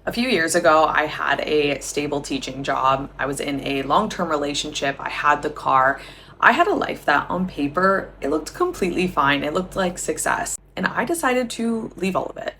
A few years ago, I had a stable teaching job. I was in a long-term relationship. I had the car. I had a life that on paper, it looked completely fine. It looked like success. And I decided to leave all of it.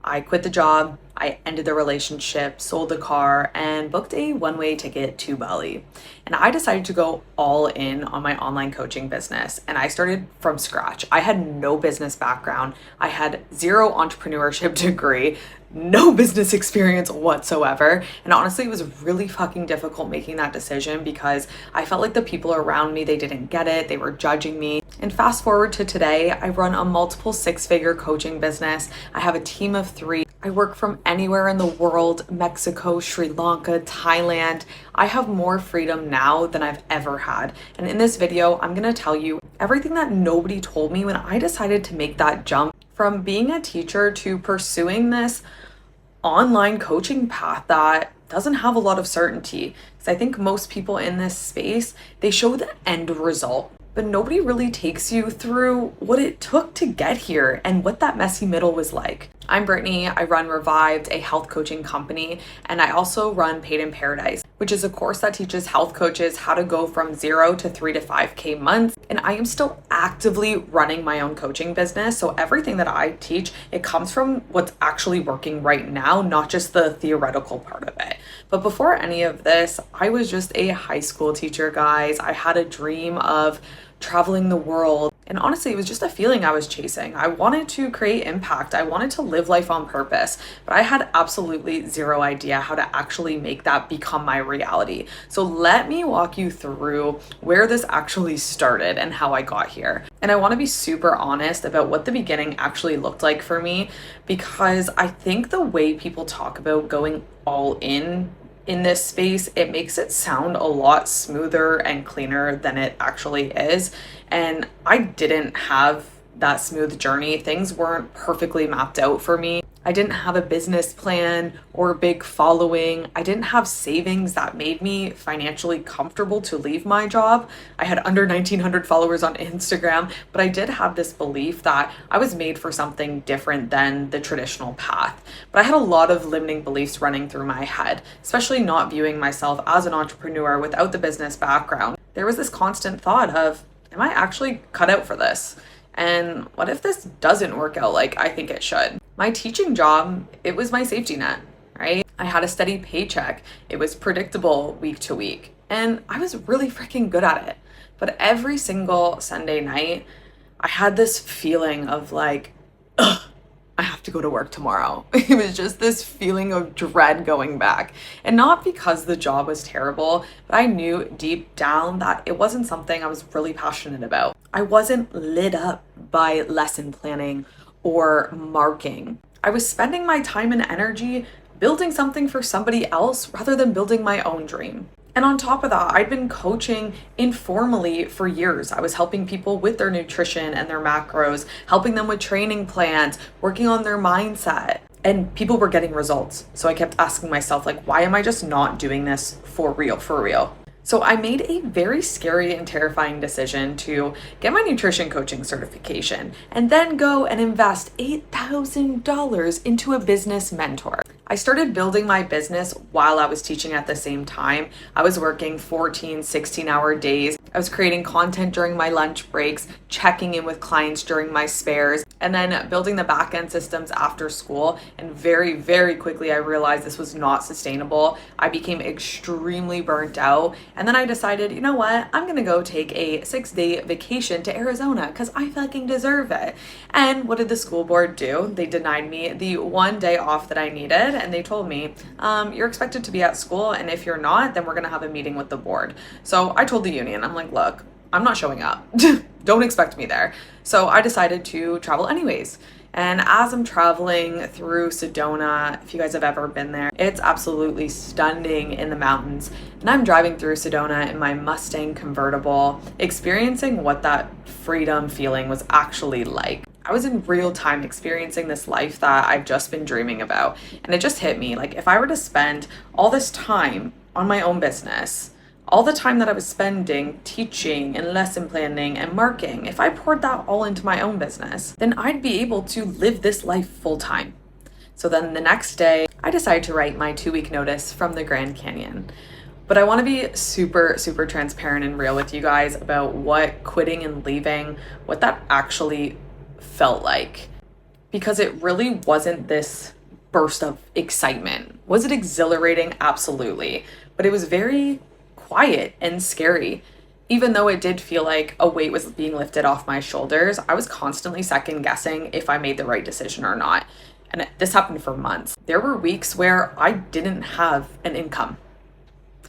I quit the job, I ended the relationship, sold the car, and booked a one-way ticket to Bali. And I decided to go all in on my online coaching business. And I started from scratch. I had no business background. I had zero entrepreneurship degree, no business experience whatsoever. And honestly, it was really fucking difficult making that decision because I felt like the people around me, they didn't get it. They were judging me. And fast forward to today, I run a multiple six-figure coaching business. I have a team of 3. I work from anywhere in the world, Mexico, Sri Lanka, Thailand. I have more freedom now than I've ever had. And in this video, I'm gonna tell you everything that nobody told me when I decided to make that jump from being a teacher to pursuing this online coaching path that doesn't have a lot of certainty. Because I think most people in this space, they show the end result, but nobody really takes you through what it took to get here and what that messy middle was like. I'm Brittany. I run Revived, a health coaching company, and I also run Paid in Paradise, which is a course that teaches health coaches how to go from 0 to 3 to 5K months. And I am still actively running my own coaching business. So everything that I teach, it comes from what's actually working right now, not just the theoretical part of it. But before any of this, I was just a high school teacher, guys. I had a dream of traveling the world. And honestly, it was just a feeling I was chasing. I wanted to create impact. I wanted to live life on purpose, but I had absolutely zero idea how to actually make that become my reality. So let me walk you through where this actually started and how I got here. And I want to be super honest about what the beginning actually looked like for me, because I think the way people talk about going all in this space, it makes it sound a lot smoother and cleaner than it actually is. And I didn't have that smooth journey. Things weren't perfectly mapped out for me. I didn't have a business plan or a big following. I didn't have savings that made me financially comfortable to leave my job. I had under 1,900 followers on Instagram, but I did have this belief that I was made for something different than the traditional path. But I had a lot of limiting beliefs running through my head, especially not viewing myself as an entrepreneur without the business background. There was this constant thought of, am I actually cut out for this? And what if this doesn't work out like I think it should? My teaching job, it was my safety net, right? I had a steady paycheck. It was predictable week to week. And I was really freaking good at it. But every single Sunday night, I had this feeling of like, ugh, I have to go to work tomorrow. It was just this feeling of dread going back. And not because the job was terrible, but I knew deep down that it wasn't something I was really passionate about. I wasn't lit up by lesson planning or marking. I was spending my time and energy building something for somebody else rather than building my own dream. And on top of that, I'd been coaching informally for years. I was helping people with their nutrition and their macros, helping them with training plans, working on their mindset. And people were getting results. So I kept asking myself, like, why am I just not doing this for real, for real? So I made a very scary and terrifying decision to get my nutrition coaching certification and then go and invest $8,000 into a business mentor. I started building my business while I was teaching at the same time. I was working 14, 16-hour days. I was creating content during my lunch breaks, checking in with clients during my spares, and then building the back-end systems after school. And very, very quickly, I realized this was not sustainable. I became extremely burnt out. And then I decided, you know what? I'm gonna go take a 6-day vacation to Arizona because I fucking deserve it. And what did the school board do? They denied me the 1 day off that I needed. And they told me, you're expected to be at school, and if you're not, then we're gonna have a meeting with the board. So I told the union, I'm like, look, I'm not showing up. Don't expect me there. So I decided to travel anyways. And as I'm traveling through Sedona, if you guys have ever been there, it's absolutely stunning in the mountains. And I'm driving through Sedona in my Mustang convertible, experiencing what that freedom feeling was actually like. I was in real time experiencing this life that I've just been dreaming about. And it just hit me, like, if I were to spend all this time on my own business, all the time that I was spending teaching and lesson planning and marketing, if I poured that all into my own business, then I'd be able to live this life full time. So then the next day, I decided to write my 2-week notice from the Grand Canyon. But I want to be super, super transparent and real with you guys about what quitting and leaving, what that actually felt like. Because it really wasn't this burst of excitement. Was it exhilarating? Absolutely. But it was very quiet and scary. Even though it did feel like a weight was being lifted off my shoulders, I was constantly second guessing if I made the right decision or not. And this happened for months. There were weeks where I didn't have an income.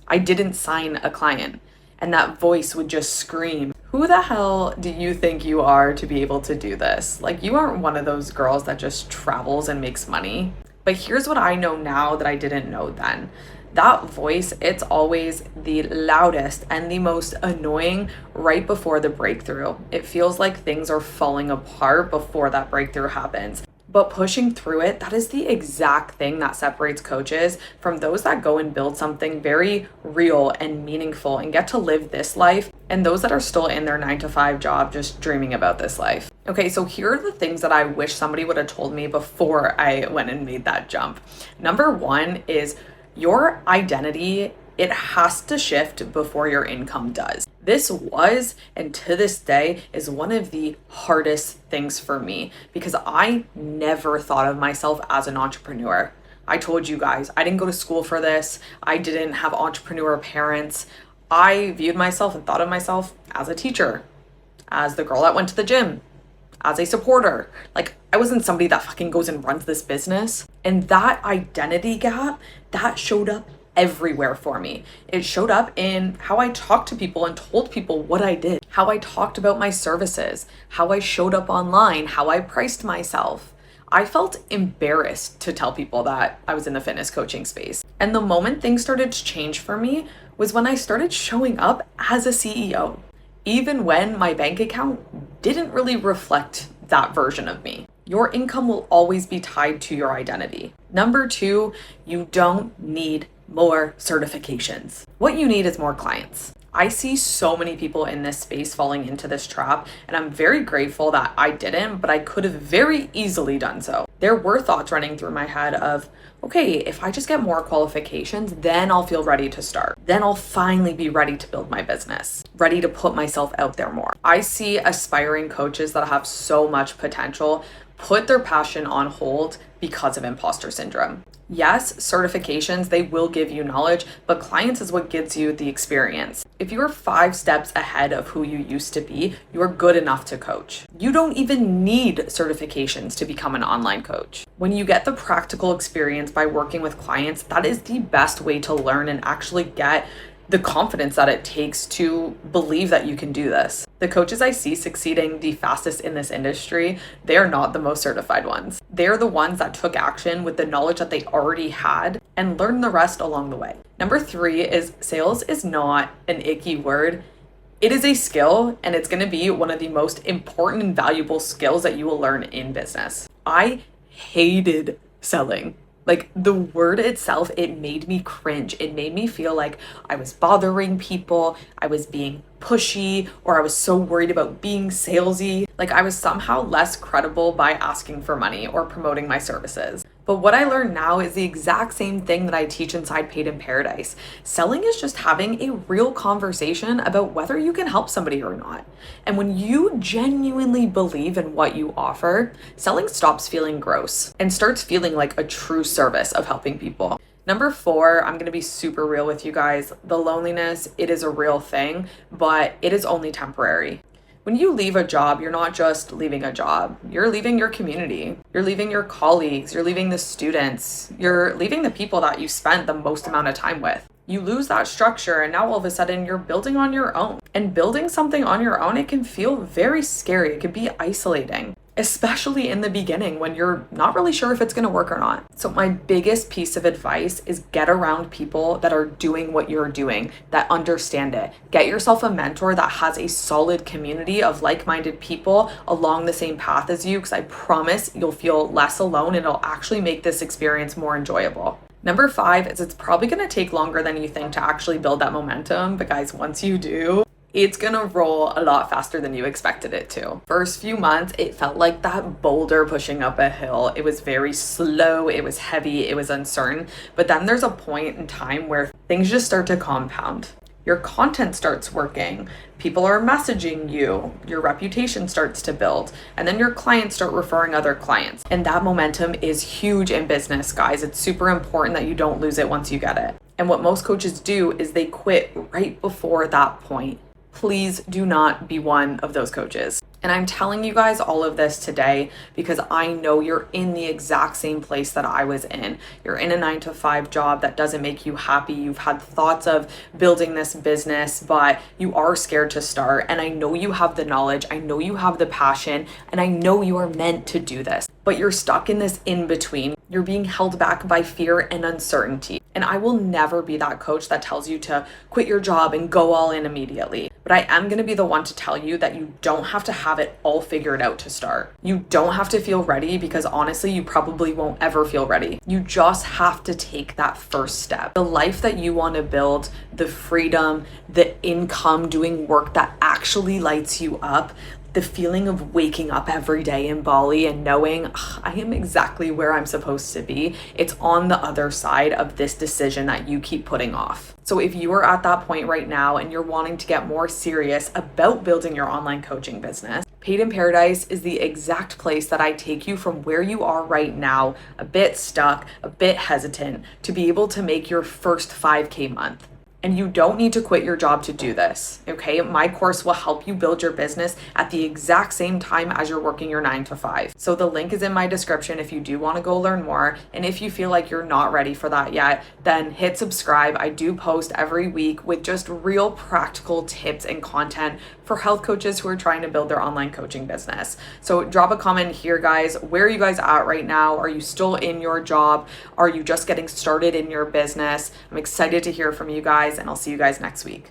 I didn't sign a client. And that voice would just scream, who the hell do you think you are to be able to do this? Like, you aren't one of those girls that just travels and makes money. But here's what I know now that I didn't know then. That voice, it's always the loudest and the most annoying right before the breakthrough. It feels like things are falling apart before that breakthrough happens. But pushing through it, that is the exact thing that separates coaches from those that go and build something very real and meaningful and get to live this life, and those that are still in their 9-to-5 job just dreaming about this life. Okay, so here are the things that I wish somebody would have told me before I went and made that jump. Number one is your identity, it has to shift before your income does. This was, and to this day, is one of the hardest things for me because I never thought of myself as an entrepreneur. I told you guys, I didn't go to school for this. I didn't have entrepreneur parents. I viewed myself and thought of myself as a teacher, as the girl that went to the gym, as a supporter. Like, I wasn't somebody that fucking goes and runs this business. And that identity gap, that showed up everywhere for me. It showed up in how I talked to people and told people what I did, how I talked about my services, how I showed up online, how I priced myself. I felt embarrassed to tell people that I was in the fitness coaching space. And the moment things started to change for me was when I started showing up as a CEO, even when my bank account didn't really reflect that version of me. Your income will always be tied to your identity. Number two, you don't need more certifications. What you need is more clients. I see so many people in this space falling into this trap, and I'm very grateful that I didn't, but I could have very easily done so. There were thoughts running through my head of, okay, if I just get more qualifications, then I'll feel ready to start. Then I'll finally be ready to build my business, ready to put myself out there more. I see aspiring coaches that have so much potential put their passion on hold because of imposter syndrome. Yes, certifications, they will give you knowledge, but clients is what gives you the experience. If you are 5 steps ahead of who you used to be, you are good enough to coach. You don't even need certifications to become an online coach. When you get the practical experience by working with clients, that is the best way to learn and actually get the confidence that it takes to believe that you can do this. The coaches I see succeeding the fastest in this industry, they are not the most certified ones. They're the ones that took action with the knowledge that they already had and learned the rest along the way. Number 3 is sales is not an icky word. It is a skill, and it's going to be one of the most important and valuable skills that you will learn in business. I hated selling. Like, the word itself, it made me cringe. It made me feel like I was bothering people, I was being pushy, or I was so worried about being salesy. Like, I was somehow less credible by asking for money or promoting my services. But what I learned now is the exact same thing that I teach inside Paid in Paradise. Selling is just having a real conversation about whether you can help somebody or not. And when you genuinely believe in what you offer, selling stops feeling gross and starts feeling like a true service of helping people. Number 4, I'm going to be super real with you guys. The loneliness, it is a real thing, but it is only temporary. When you leave a job, you're not just leaving a job. You're leaving your community. You're leaving your colleagues. You're leaving the students. You're leaving the people that you spent the most amount of time with. You lose that structure, and now all of a sudden you're building on your own. And building something on your own, it can feel very scary. It can be isolating, especially in the beginning when you're not really sure if it's going to work or not. So my biggest piece of advice is get around people that are doing what you're doing, that understand it. Get yourself a mentor that has a solid community of like-minded people along the same path as you, because I promise you'll feel less alone and it'll actually make this experience more enjoyable. Number 5 is it's probably going to take longer than you think to actually build that momentum, but guys, once you do, it's gonna roll a lot faster than you expected it to. First few months, it felt like that boulder pushing up a hill. It was very slow, it was heavy, it was uncertain. But then there's a point in time where things just start to compound. Your content starts working, people are messaging you, your reputation starts to build, and then your clients start referring other clients. And that momentum is huge in business, guys. It's super important that you don't lose it once you get it. And what most coaches do is they quit right before that point. Please do not be one of those coaches. And I'm telling you guys all of this today because I know you're in the exact same place that I was in. You're in a 9-to-5 job that doesn't make you happy. You've had thoughts of building this business, but you are scared to start. And I know you have the knowledge, I know you have the passion, and I know you are meant to do this. But you're stuck in this in between. You're being held back by fear and uncertainty. And I will never be that coach that tells you to quit your job and go all in immediately. But I am going to be the one to tell you that you don't have to have it all figured out to start. You don't have to feel ready because honestly, you probably won't ever feel ready. You just have to take that first step. The life that you want to build, the freedom, the income, doing work that actually lights you up, the feeling of waking up every day in Bali and knowing I am exactly where I'm supposed to be. It's on the other side of this decision that you keep putting off. So if you are at that point right now and you're wanting to get more serious about building your online coaching business, Paid in Paradise is the exact place that I take you from where you are right now, a bit stuck, a bit hesitant, to be able to make your first 5K month. And you don't need to quit your job to do this, okay? My course will help you build your business at the exact same time as you're working your 9-to-5. So the link is in my description if you do want to go learn more. And if you feel like you're not ready for that yet, then hit subscribe. I do post every week with just real practical tips and content for health coaches who are trying to build their online coaching business. So drop a comment here, guys. Where are you guys at right now? Are you still in your job? Are you just getting started in your business? I'm excited to hear from you guys, and I'll see you guys next week.